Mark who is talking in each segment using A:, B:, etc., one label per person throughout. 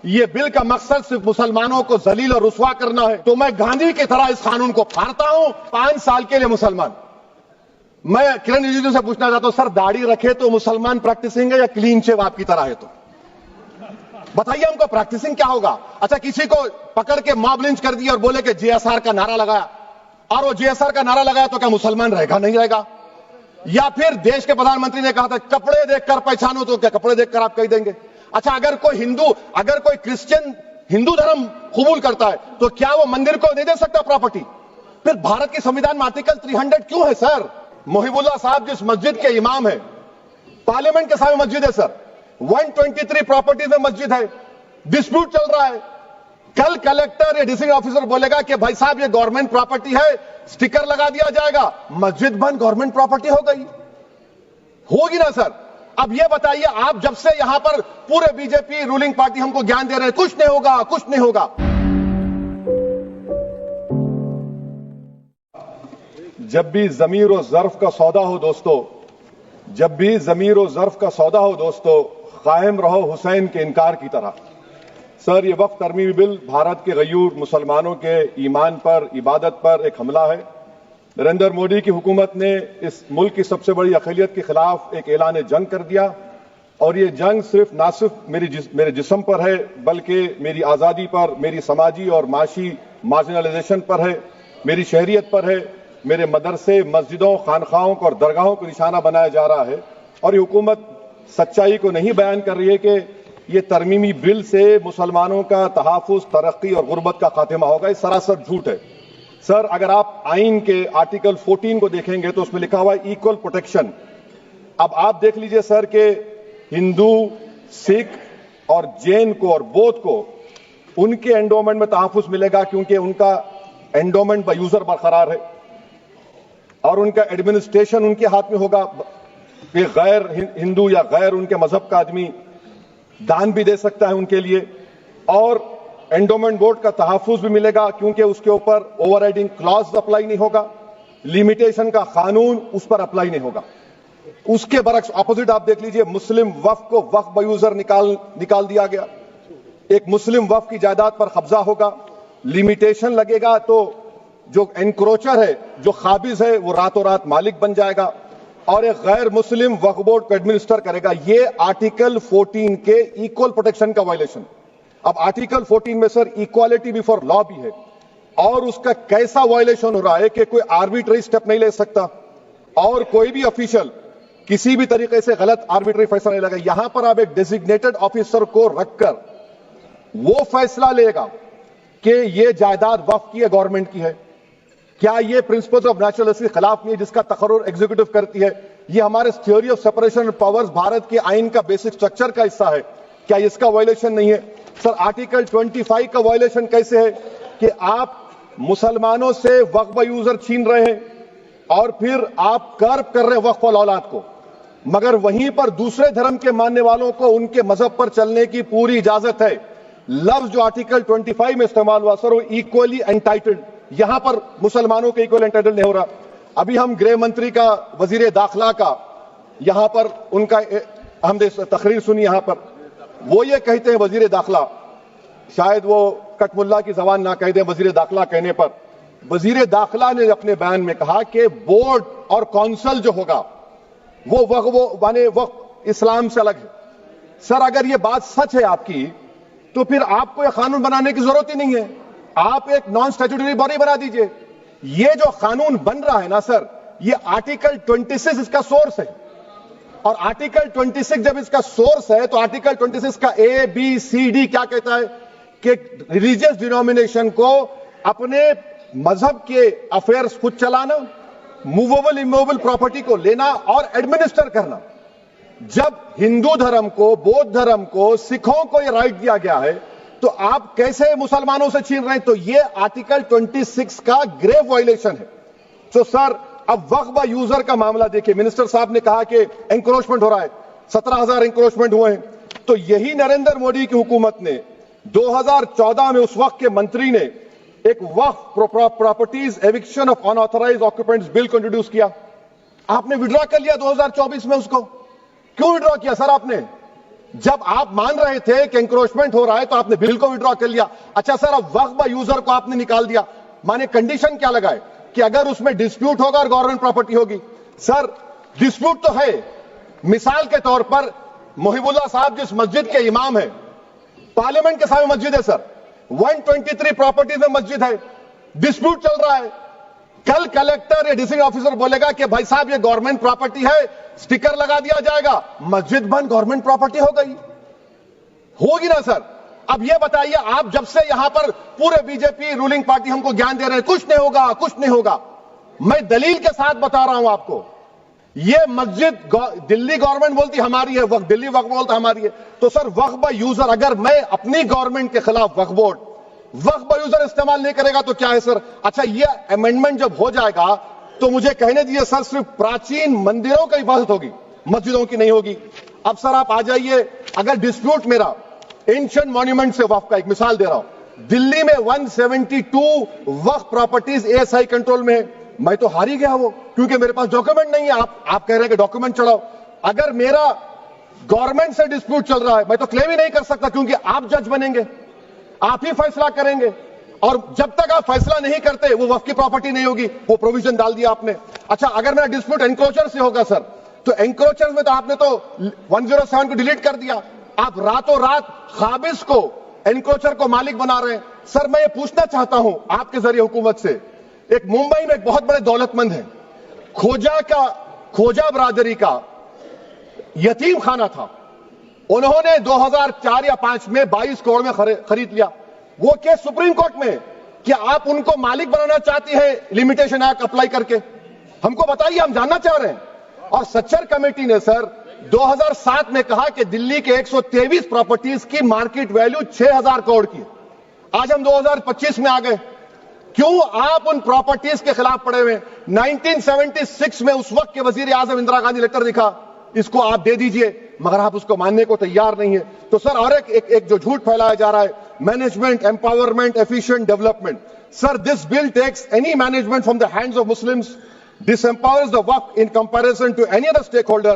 A: ये बिल का मकसद सिर्फ मुसलमानों को जलील और रुसवा करना है, तो मैं गांधी की तरह इस कानून को फाड़ता हूं। 5 साल के लिए मुसलमान। मैं किरण रिजिजू से पूछना चाहता हूं, सर दाढ़ी रखे तो मुसलमान प्रैक्टिसिंग है या क्लीन शेव आपकी तरह है? तो बताइए हमको प्रैक्टिसिंग क्या होगा? अच्छा, किसी को पकड़ के मॉब लिंच कर दिया और बोले कि जेएसआर का नारा लगाया, और वो जेएसआर का नारा लगाया तो क्या मुसलमान रहेगा? नहीं रहेगा। या फिर देश के प्रधानमंत्री ने कहा था कपड़े देखकर पहचानो, तो क्या कपड़े देखकर आप कह देंगे? अच्छा, अगर कोई क्रिश्चियन हिंदू धर्म कबूल करता है तो क्या वो मंदिर को नहीं दे सकता प्रॉपर्टी? फिर भारत के संविधान में आर्टिकल 300 क्यों है सर? मोहिबुल्लाह साहब जिस मस्जिद के इमाम है, पार्लियामेंट के सामने मस्जिद है सर, 123 प्रॉपर्टीज में मस्जिद है, डिस्प्यूट चल रहा है। कल कलेक्टर या डिस्ट्रिक्ट ऑफिसर बोलेगा कि भाई साहब ये गवर्नमेंट प्रॉपर्टी है, स्टिकर लगा दिया जाएगा, मस्जिद बंद, गवर्नमेंट प्रॉपर्टी हो गई, होगी ना सर? अब ये बताइए, आप जब से यहां पर पूरे बीजेपी रूलिंग पार्टी हमको ज्ञान दे रहे हैं कुछ नहीं होगा, कुछ नहीं होगा। जब भी ज़मीर और ज़र्फ का सौदा हो दोस्तों, जब भी ज़मीर और ज़र्फ का सौदा हो दोस्तों, कायम रहो हुसैन के इनकार की तरह। सर, ये वक्फ तरमीमी बिल भारत के गयूर मुसलमानों के ईमान पर, इबादत पर एक हमला है। नरेंद्र मोदी की हुकूमत ने इस मुल्क की सबसे बड़ी अक़लियत के खिलाफ एक ऐलान जंग कर दिया, और ये जंग ना सिर्फ मेरे जिस्म पर है, बल्कि मेरी आज़ादी पर, मेरी समाजी और माशी मार्जिनलाइजेशन पर है, मेरी शहरियत पर है, मेरे मदरसे, मस्जिदों, खानखाहों और दरगाहों को निशाना बनाया जा रहा है। और ये हुकूमत सच्चाई को नहीं बयान कर रही है कि ये तरमीमी बिल से मुसलमानों का तहफ़्फ़ुज़, तरक्की और गुर्बत का खात्मा होगा। ये सरासर झूठ है सर। अगर आप आइन के आर्टिकल 14 को देखेंगे तो उसमें लिखा हुआ है इक्वल प्रोटेक्शन। अब आप देख लीजिए सर कि हिंदू, सिख और जैन को और बौद्ध को उनके एंडोमेंट में तहफ़्फ़ुज़ मिलेगा, क्योंकि उनका एंडोमेंट बाय यूजर बरकरार है और उनका एडमिनिस्ट्रेशन उनके हाथ में होगा। कि गैर हिंदू या गैर उनके मजहब का आदमी दान भी दे सकता है उनके लिए, और एंडोमेंट बोर्ड का तहफ़्फ़ुज़ भी मिलेगा, क्योंकि उसके ऊपर ओवरराइडिंग क्लॉज अप्लाई नहीं होगा, लिमिटेशन का कानून उस पर अप्लाई नहीं होगा। उसके बरक्स ऑपोजिट आप देख लीजिए, मुस्लिम वक्फ को वक्फ बाय यूजर निकाल दिया गया। एक मुस्लिम वक्फ की जायदाद पर कब्जा होगा, लिमिटेशन लगेगा, तो जो एनक्रोचर है, जो खाबिज है, वो रातों रात मालिक बन जाएगा, और एक गैर मुस्लिम वक्फ बोर्ड को एडमिनिस्टर करेगा। ये आर्टिकल 14 के इक्वल प्रोटेक्शन का वायलेशन। अब आर्टिकल 14 में सर इक्वालिटी बिफोर लॉ भी है, और उसका कैसा वायलेशन हो रहा है कि कोई आर्बिट्ररी स्टेप नहीं ले सकता, और कोई भी ऑफिशियल किसी भी तरीके से गलत आर्बिट्ररी फैसला नहीं लेगा। यहां पर आप एक डेजिग्नेटेड ऑफिसर को रखकर वो फैसला लेगा कि ये जायदाद वक्फ की है, गवर्नमेंट की है। क्या ये प्रिंसिपल्स ऑफ नेचुरल जस्टिस के खिलाफ नहीं है, जिसका तकर्रुर एग्जीक्यूटिव करती है? ये हमारे theory of separation of powers, Bharat के आइन का बेसिक स्ट्रक्चर का हिस्सा है। क्या इसका वायलेशन नहीं है? सर, आर्टिकल 25 का वायलेशन कैसे है कि आप मुसलमानों से वक्फ बाय यूजर छीन रहे हैं और फिर आप कर्ब कर रहे हैं वक्फ वाल औलाद को, मगर वहीं पर दूसरे धर्म के मानने वालों को उनके मजहब पर चलने की पूरी इजाजत है। लफ्ज जो आर्टिकल 25 में इस्तेमाल हुआ सर, वो इक्वली एंटाइटल्ड, यहां पर मुसलमानों के इक्वल एंटाइटल्ड नहीं हो रहा। अभी हम गृह मंत्री का, वजीर दाखिला का यहां पर उनका हमने तकरीर सुनी, यहां पर वो ये कहते हैं, वजीर दाखिला, शायद वो कटमुल्ला की जबान ना कह दे, वजीर दाखिला कहने पर वजीर दाखिला ने अपने बयान में कहा कि बोर्ड और काउंसिल जो होगा वो माने वक्फ इस्लाम से अलग है। सर, अगर ये बात सच है आपकी, तो फिर आपको यह कानून बनाने की जरूरत ही नहीं है, आप एक नॉन स्टैट्यूटरी बॉडी बना दीजिए। ये जो कानून बन रहा है ना सर, ये आर्टिकल 26 इसका सोर्स है, और आर्टिकल 26 जब इसका सोर्स है तो आर्टिकल 26 का A, B, C, D क्या कहता है कि रिलीजियस डिनोमिनेशन को अपने मजहब के अफेयर्स खुद चलाना, मूवेबल इमूवेबल प्रॉपर्टी को लेना और एडमिनिस्टर करना। जब हिंदू धर्म को, बौद्ध धर्म को, सिखों को यह राइट दिया गया है, तो आप कैसे मुसलमानों से छीन रहे हैं? तो यह आर्टिकल 26 का ग्रेव वायलेशन है। तो सर, अब वक्फ बाय यूजर का मामला देखिए, मिनिस्टर साहब ने कहा कि एंक्रोचमेंट हो रहा है, 17,000 एंक्रोचमेंट हुए हैं। तो यही नरेंद्र मोदी की हुकूमत ने 2014 में उस वक्त के मंत्री ने एक वक्फ properties eviction of unauthorised occupants bill को इंट्रोड्यूस किया। आपने विड्रॉ कर लिया 2024 में उसको। क्यों विड्रॉ किया सर आपने? जब आप मान रहे थे कि एंक्रोचमेंट हो रहा है तो आपने बिल को विड्रॉ कर लिया। अच्छा सर, अब वक्फ बाय यूजर को आपने निकाल दिया, माने कंडीशन क्या लगाए कि अगर उसमें डिस्प्यूट होगा और गवर्नमेंट प्रॉपर्टी होगी। सर डिस्प्यूट तो है, मिसाल के तौर पर मोहिबुल्लाह साहब जिस मस्जिद के इमाम है, पार्लियामेंट के सामने मस्जिद है सर, 123 प्रॉपर्टीज में मस्जिद है, डिस्प्यूट चल रहा है। कल कलेक्टर या डिस्ट्रिक्ट ऑफिसर बोलेगा कि भाई साहब ये गवर्नमेंट प्रॉपर्टी है, स्टिकर लगा दिया जाएगा, मस्जिद बंद, गवर्नमेंट प्रॉपर्टी हो गई, होगी ना सर। अब ये बताइए, आप जब से यहां पर पूरे बीजेपी रूलिंग पार्टी हमको ज्ञान दे रहे हैं कुछ नहीं होगा, कुछ नहीं होगा, मैं दलील के साथ बता रहा हूं आपको, ये मस्जिद दिल्ली गवर्नमेंट बोलती हमारी है, वक्फ दिल्ली वक्फ बोलता हमारी है, तो सर वक्फ बाय यूजर, अगर मैं अपनी गवर्नमेंट के खिलाफ वक्फ बोर्ड वक्फ बाय यूजर इस्तेमाल नहीं करेगा तो क्या है सर। अच्छा, ये अमेंडमेंट जब हो जाएगा तो मुझे कहने दीजिए सर, सिर्फ प्राचीन मंदिरों की हिफाजत होगी, मस्जिदों की नहीं होगी। अब सर आप आ जाइए, अगर डिस्प्यूट मेरा एंशिएंट मॉन्यूमेंट से वक्फ का एक मिसाल दे रहा हूं, दिल्ली में 172 वक्फ प्रॉपर्टीज एएसआई कंट्रोल में है, मैं तो हार ही गया वो, क्योंकि मेरे पास डॉक्यूमेंट नहीं है। आप कह रहे हैं कि डॉक्यूमेंट चढ़ाओ, अगर मेरा गवर्नमेंट से डिस्प्यूट चल रहा है मैं तो क्लेम ही नहीं कर सकता, क्योंकि आप जज बनेंगे, आप ही फैसला करेंगे, और जब तक आप फैसला नहीं करते वो वक्फ की प्रॉपर्टी नहीं होगी, वो प्रोविजन डाल दिया आपने। अच्छा, अगर मेरा डिस्प्यूट एंक्रोचर से होगा सर, तो एंक्रोचर में तो आपने तो 107 को डिलीट कर दिया, आप रातों रात खाबिज को एंक्रोचर को मालिक बना रहे हैं। सर मैं ये पूछना चाहता हूं आपके जरिए हुकूमत से, एक मुंबई में एक बहुत बड़े दौलतमंद है, खोजा बरादरी का यतीम खाना था, उन्होंने 2004 या 5 में 22 करोड़ में खरीद लिया। वो केस सुप्रीम कोर्ट में, क्या आप उनको मालिक बनाना चाहती है लिमिटेशन एक्ट अप्लाई करके? हमको बताइए, हम जानना चाह रहे हैं। और सच्चर कमेटी ने सर 2007 में कहा कि दिल्ली के 123 प्रॉपर्टीज की मार्केट वैल्यू 6000 करोड़ की। आज हम 2025 में आ गए, क्यों आप उन प्रॉपर्टीज के खिलाफ पड़े हुए? 1976 में उस वक्त के वजीर आजम इंदिरा गांधी लेटर लिखा, इसको आप दे दीजिए, मगर आप उसको मानने को तैयार नहीं है। तो सर और एक जो झूठ फैलाया जा रहा है, management empowerment efficient development, sir this bill takes any management from the hands of Muslims, disempowers the waqf in comparison to any other stakeholder,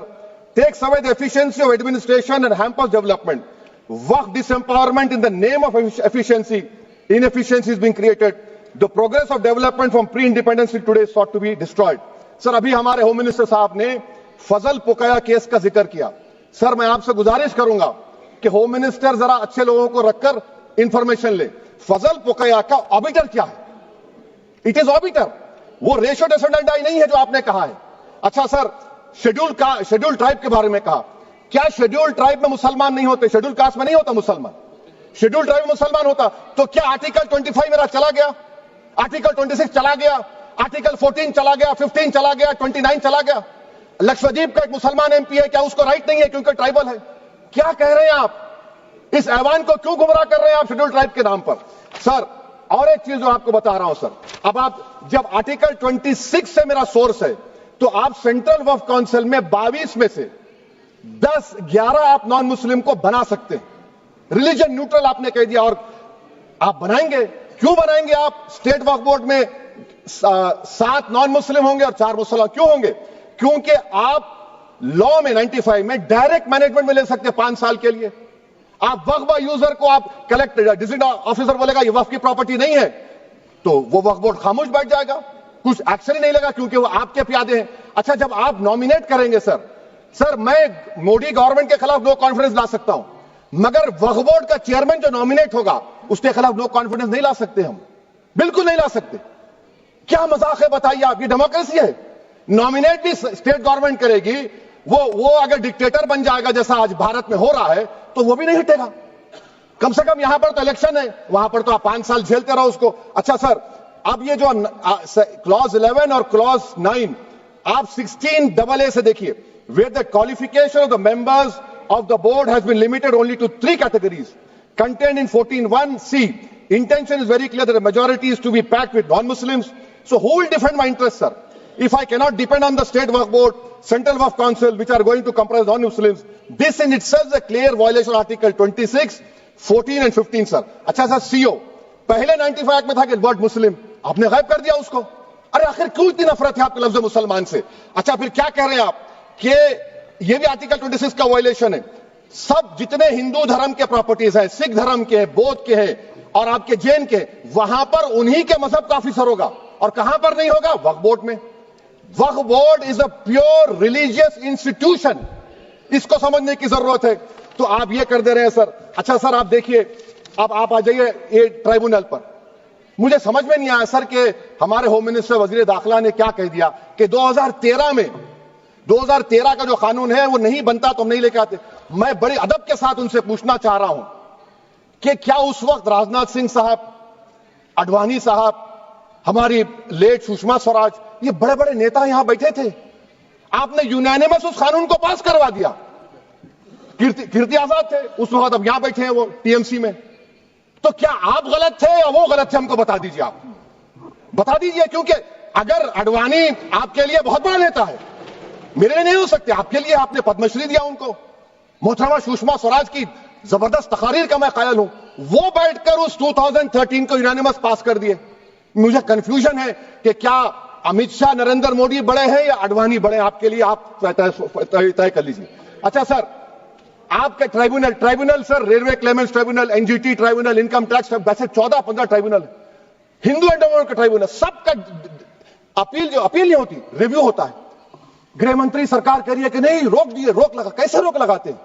A: takes away the efficiency of administration and hampers development. Waqf disempowerment in the name of efficiency, inefficiency is being created. The progress of development from pre-independence till today sought to be destroyed. Sir अभी हमारे home minister साहब ने फजल पुकाया case का जिक्र किया। Sir मैं आपसे गुजारिश करूंगा कि होम मिनिस्टर जरा अच्छे लोगों को रखकर इंफॉर्मेशन ले, फजल पुकाया का ऑबिटर क्या है? इट इज ऑबिटर, वो रेशियो डिसेंडेंटाई नहीं है जो आपने कहा है। अच्छा सर, शेड्यूल ट्राइब के बारे में कहा, क्या शेड्यूल ट्राइब में मुसलमान नहीं होते? शेड्यूल कास्ट में नहीं होता मुसलमान, शेड्यूल ट्राइब में मुसलमान होता। तो क्या आर्टिकल 25 मेरा चला गया, आर्टिकल 26 चला गया, आर्टिकल 14 चला गया, 15 चला गया, 29 चला गया? लक्षद्वीप का एक मुसलमान एमपी है, क्या उसको राइट नहीं है क्योंकि ट्राइबल है? क्या कह रहे हैं आप? इस ऐवान को क्यों गुमराह कर रहे हैं आप शेड्यूल ट्राइब के नाम पर? सर और एक चीज जो आपको बता रहा हूं सर, अब आप जब आर्टिकल 26 से मेरा सोर्स है, तो आप सेंट्रल वक्फ काउंसिल में 22 में से 10-11 आप नॉन मुस्लिम को बना सकते हैं, रिलीजन न्यूट्रल आपने कह दिया, और आप बनाएंगे, क्यों बनाएंगे आप? स्टेट वक्फ बोर्ड में 7 नॉन मुस्लिम होंगे और 4 मुसलमान, क्यों होंगे? क्योंकि आप लॉ में 95 में डायरेक्ट मैनेजमेंट में ले सकते 5 साल के लिए। आप वक्फ बाय यूजर को आप कलेक्टर डिस्ट्रिक्ट ऑफिसर बोलेगा ये वक्फ की प्रॉपर्टी नहीं है, तो वो वक्फ बोर्ड खामोश बैठ जाएगा, कुछ एक्शन ही नहीं लेगा, क्योंकि वो आपके प्यादे हैं। अच्छा, जब आप नॉमिनेट करेंगे सर मैं मोदी गवर्नमेंट के खिलाफ नो कॉन्फिडेंस ला सकता हूं, मगर वक्फ बोर्ड का चेयरमैन जो नॉमिनेट होगा उसके खिलाफ नो कॉन्फिडेंस नहीं ला सकते, हम बिल्कुल नहीं ला सकते। क्या मजाक है बताइए आप? ये डेमोक्रेसी है? नॉमिनेट भी स्टेट गवर्नमेंट करेगी, वो अगर डिक्टेटर बन जाएगा जैसा आज भारत में हो रहा है तो वो भी नहीं हटेगा। कम से कम यहां पर तो इलेक्शन है, वहां पर तो आप 5 साल झेलते रहो उसको। अच्छा सर, अब ये जो क्लॉज 11 और क्लॉज 9 आप 16AA से देखिए, where the qualification of the members of the board has been limited only to 3 categories contained in 14(1)(c). Intention is very clear that the majority is to be packed with non-Muslims. So who will defend my interests, sir? If I cannot depend on the state waqf board, central waqf council, which are going to comprise non-Muslims, this in itself is a clear violation of Article 26, 14 and 15, sir. अच्छा sir, CO पहले 95 में था कि word मुस्लिम, आपने गायब कर दिया उसको। अरे आखिर क्यों इतनी नफरत है आपके लफ्ज मुसलमान से? अच्छा फिर क्या कह रहे हैं आप कि ये भी आर्टिकल 26 का वायलेशन है? सब जितने हिंदू धर्म के प्रॉपर्टीज हैं, सिख धर्म के, बौद्ध के हैं और आपके जैन के, वहां पर उन्हीं के मजहब का ऑफिसर होगा। और कहां पर नहीं होगा? वक्फ बोर्ड में। वक्फ board is a pure religious institution, इसको समझने की जरूरत है। तो आप ये कर दे रहे हैं सर। अच्छा सर, आप देखिए, अब आप आ जाइए ये ट्राइब्यूनल पर। मुझे समझ में नहीं आया सर कि हमारे होम मिनिस्टर वजीर दाखिला ने क्या कह दिया कि 2013 का जो कानून है वो नहीं बनता तो हम नहीं लेके आते। मैं बड़े अदब के साथ उनसे पूछना चाह रहा हूं कि क्या उस वक्त राजनाथ सिंह साहब, आडवाणी साहब, हमारी लेट सुषमा स्वराज, ये बड़े बड़े नेता यहां बैठे थे? आपने यूनानिमस उस कानून को पास करवा दिया। कीर्ति आजाद थे उस वक्त, अब यहां बैठे हैं वो टीएमसी में। तो क्या आप गलत थे या वो गलत थे? हमको बता दीजिए, आप बता दीजिए। क्योंकि अगर आडवाणी आपके लिए बहुत बड़ा नेता है, मेरे लिए नहीं हो सकते, आपके लिए आपने पद्मश्री दिया उनको। मोहतरमा सुषमा स्वराज की जबरदस्त तकारीर का मैं कायल हूं, वो बैठकर उस 2013 को यूनानिमस पास कर दिए। मुझे कंफ्यूजन है कि क्या अमित शाह, नरेंद्र मोदी बड़े हैं या आडवाणी बड़े हैं? आपके लिए आप तय कर लीजिए। अच्छा सर, आपके tribunal sir, railway Clements tribunal, NGT tribunal, income tax, वैसे 14-15 ट्राइब्यूनल, हिंदू एंडोमेंट का ट्राइब्यूनल, सबका अपील नहीं होती, रिव्यू होता है। गृह मंत्री सरकार कह रही है कि नहीं, रोक दिए, रोक लगा। कैसे रोक लगाते हैं?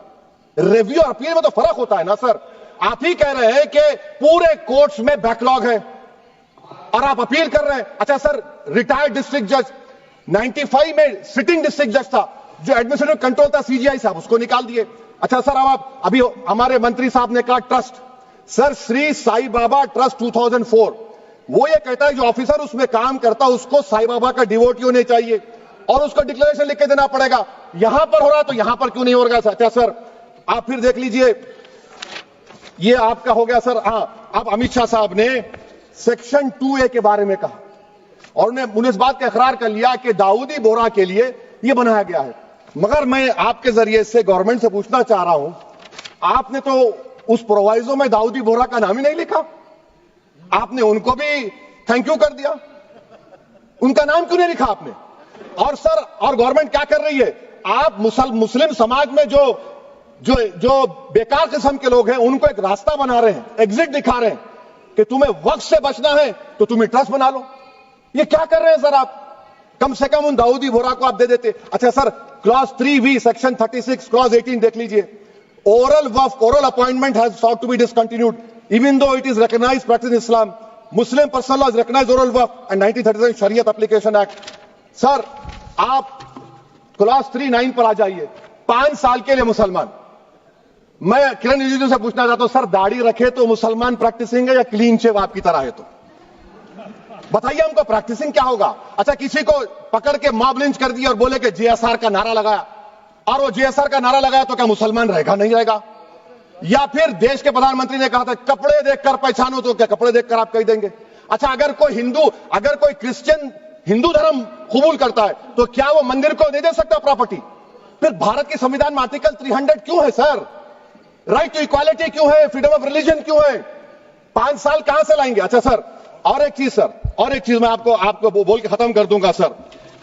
A: रिव्यू और अपील में तो फर्क होता है ना सर। आप ही कह रहे हैं कि पूरे कोर्ट्स में बैकलॉग है और आप अपील कर रहे हैं। अच्छा सर, रिटायर्ड डिस्ट्रिक्ट जज 95 में सिटिंग डिस्ट्रिक्ट जज था, जो एडमिनिस्ट्रेटिव कंट्रोल था सीजीआई साहब, उसको निकाल दिए। अच्छा सर, अब आप अभी हमारे मंत्री साहब ने कहा trust, sir Shri Sai Baba trust 2004, वो ये कहता है जो ऑफिसर उसमें काम करता है उसको साई बाबा का डिवोटी होने चाहिए और उसको डिक्लेरेशन लिख के देना पड़ेगा। यहां पर हो रहा तो यहां पर क्यों नहीं हो रहा? अच्छा सर, आप फिर देख लीजिए, ये आपका हो गया सर। हां, अब अमित शाह साहब ने सेक्शन 2A के बारे में कहा और उन्होंने इस बात का इकरार कर लिया कि दाऊदी बोहरा के लिए यह बनाया गया है। मगर मैं आपके जरिए से गवर्नमेंट से पूछना चाह रहा हूं, आपने तो उस प्रोवाइजो में दाऊदी बोहरा का नाम ही नहीं लिखा। आपने उनको भी थैंक यू कर दिया, उनका नाम क्यों नहीं लिखा आपने? और सर, और गवर्नमेंट क्या कर रही है? आप मुस्लिम समाज में जो बेकार किस्म के लोग हैं उनको एक रास्ता बना रहे हैं, एग्जिट दिखा रहे हैं कि तुम्हें वक्त से बचना है तो तुम्हें ट्रस्ट बना लो। ये क्या कर रहे हैं सर आप? कम से कम उन दाऊदी बोहरा को आप दे देते। अच्छा sir, clause 3V section 36 clause 18 देख लीजिए। Oral Waqf, oral appointment has sought to be discontinued even though it is recognized practice in Islam. Muslim personal laws recognize oral waqf and 1937 Shariat Application Act. Sir, आप clause 39 पर आ जाइए। 5 साल के लिए मुसलमान। मैं किरण रिजिजू से पूछना चाहता हूं, सर दाढ़ी रखे तो मुसलमान प्रैक्टिसिंग है या क्लीन शेव आपकी तरह है? तो बताइए हमको, प्रैक्टिसिंग क्या होगा? अच्छा, किसी को पकड़ के मॉब लिंच कर दिया और बोले कि JSR का नारा लगाया, और वो JSR का नारा लगाया तो क्या मुसलमान रहेगा? नहीं रहेगा। या फिर देश के प्रधानमंत्री ने कहा था कपड़े देखकर पहचानो, तो क्या कपड़े देखकर आप कह देंगे? अच्छा, अगर कोई क्रिश्चियन हिंदू धर्म कबूल करता है तो क्या वो मंदिर को नहीं दे सकता प्रॉपर्टी? फिर भारत के संविधान में आर्टिकल 300 क्यों है सर? राइट टू इक्वालिटी क्यों है? फ्रीडम ऑफ रिलीजन क्यों है? 5 साल कहां से लाएंगे? अच्छा सर, और एक चीज मैं आपको बोल के खत्म कर दूंगा सर।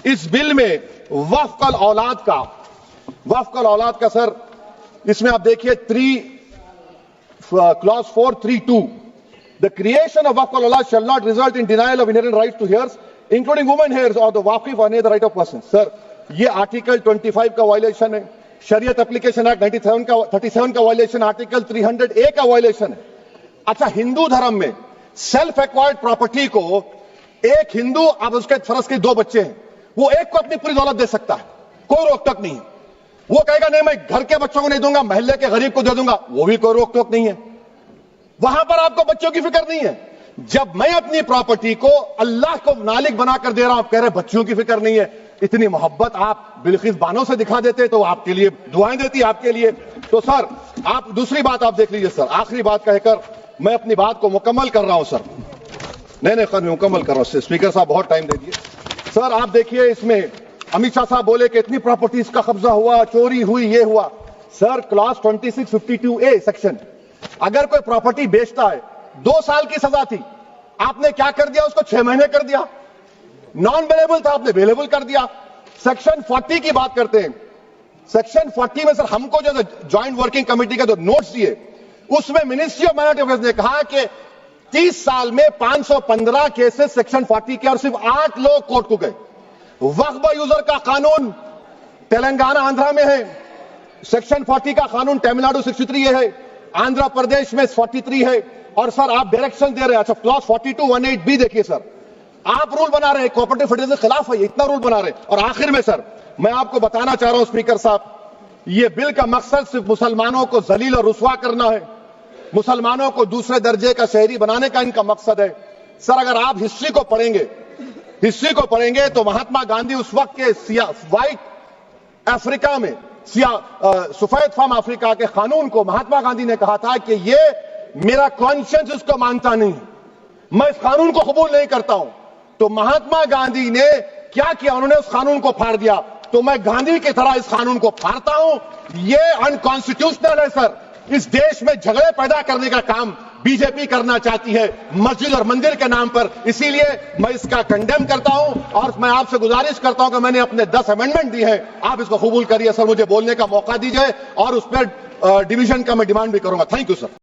A: इस बिल में वक्फ कल औलाद का सर, इसमें आप देखिए clause 432, the creation of waqf कल औलाद shall not result in denial of inherent rights to heirs including women heirs or the wakif or any other right of person. Sir, ये आर्टिकल 25 का वायलेशन है, शरीयत एप्लीकेशन एक्ट 37 का वायलेशन, आर्टिकल 300A का violation है। अच्छा, हिंदू धर्म में सेल्फ एक्वायर्ड प्रॉपर्टी को एक हिंदू, अब उसके फर्ज के 2 बच्चे हैं, वो एक को अपनी पूरी दौलत दे सकता है, कोई रोक टोक नहीं है। वो कहेगा नहीं मैं घर के बच्चों को नहीं दूंगा, मोहल्ले के गरीब को दे दूंगा, वो भी कोई रोक टोक नहीं है। वहां पर आपको बच्चों की फिक्र नहीं है। जब मैं अपनी प्रॉपर्टी को अल्लाह को मालिक बनाकर दे रहा हूं, आप कह रहे बच्चों की फिक्र नहीं है। इतनी मोहब्बत आप बिल्किस बानो से दिखा देते तो आपके लिए दुआएं देती आपके लिए। तो सर, आप दूसरी बात आप देख लीजिए सर, आखिरी बात कहकर मैं अपनी बात को मुकम्मल कर रहा हूं सर। नहीं मुकम्मल कर रहा हूं। स्पीकर साहब बहुत टाइम दे दिए सर। आप देखिए, इसमें अमित शाह साहब बोले कि इतनी प्रॉपर्टीज का कब्जा हुआ, चोरी हुई, ये हुआ। सर, क्लॉज 2652A सेक्शन, अगर कोई प्रॉपर्टी बेचता है 2 साल की सजा थी, आपने क्या कर दिया? उसको 6 महीने कर दिया। नॉन अवेलेबल था, आपने अवेलेबल कर दिया। सेक्शन 40 की बात करते हैं। सेक्शन 40 में सर हमको जो ज्वाइंट वर्किंग कमेटी का जो नोट्स दिए उसमें मिनिस्ट्री ऑफ माइनॉरिटी अफेयर्स ने कहा कि 30 साल में 515 केसेस सेक्शन 40 के और सिर्फ 8 लोग कोर्ट को गए। वक्फ यूजर का कानून तेलंगाना आंध्रा में है, सेक्शन 40 का कानून तमिलनाडु 63 है, आंध्र प्रदेश में 43 है। और सर आप डायरेक्शन दे रहे हैं, अच्छा क्लॉज 4218 भी देखिए सर, आप रूल बना रहे हैं, कोऑपरेटिव फेडरलिज्म के खिलाफ है, इतना रूल बना रहे हैं। और आखिर में सर मैं आपको बताना चाह रहा हूं स्पीकर साहब, ये बिल का मकसद सिर्फ मुसलमानों को जलील और रुस्वा करना है, मुसलमानों को दूसरे दर्जे का शहरी बनाने का इनका मकसद है। सर अगर आप हिस्ट्री को पढ़ेंगे तो महात्मा गांधी उस वक्त के व्हाइट अफ्रीका में सफेद फार्म अफ्रीका के कानून को महात्मा गांधी ने कहा था कि ये मेरा कॉन्शियंस इसको मानता नहीं, मैं इस कानून को कबूल नहीं करता हूं। तो महात्मा गांधी ने क्या किया, उन्होंने उस कानून को फाड़ दिया। तो मैं गांधी की तरह इस कानून को फाड़ता हूं, ये अनकॉन्स्टिट्यूशनल है सर। इस देश में झगड़े पैदा करने का काम बीजेपी करना चाहती है मस्जिद और मंदिर के नाम पर, इसीलिए मैं इसका कंडेम करता हूं और मैं आपसे गुजारिश करता हूं कि मैंने अपने 10 अमेंडमेंट दिए हैं, आप इसको कबूल करिए सर, मुझे बोलने का मौका दीजिए और उस पर डिवीजन का मैं डिमांड भी करूंगा। Thank you sir.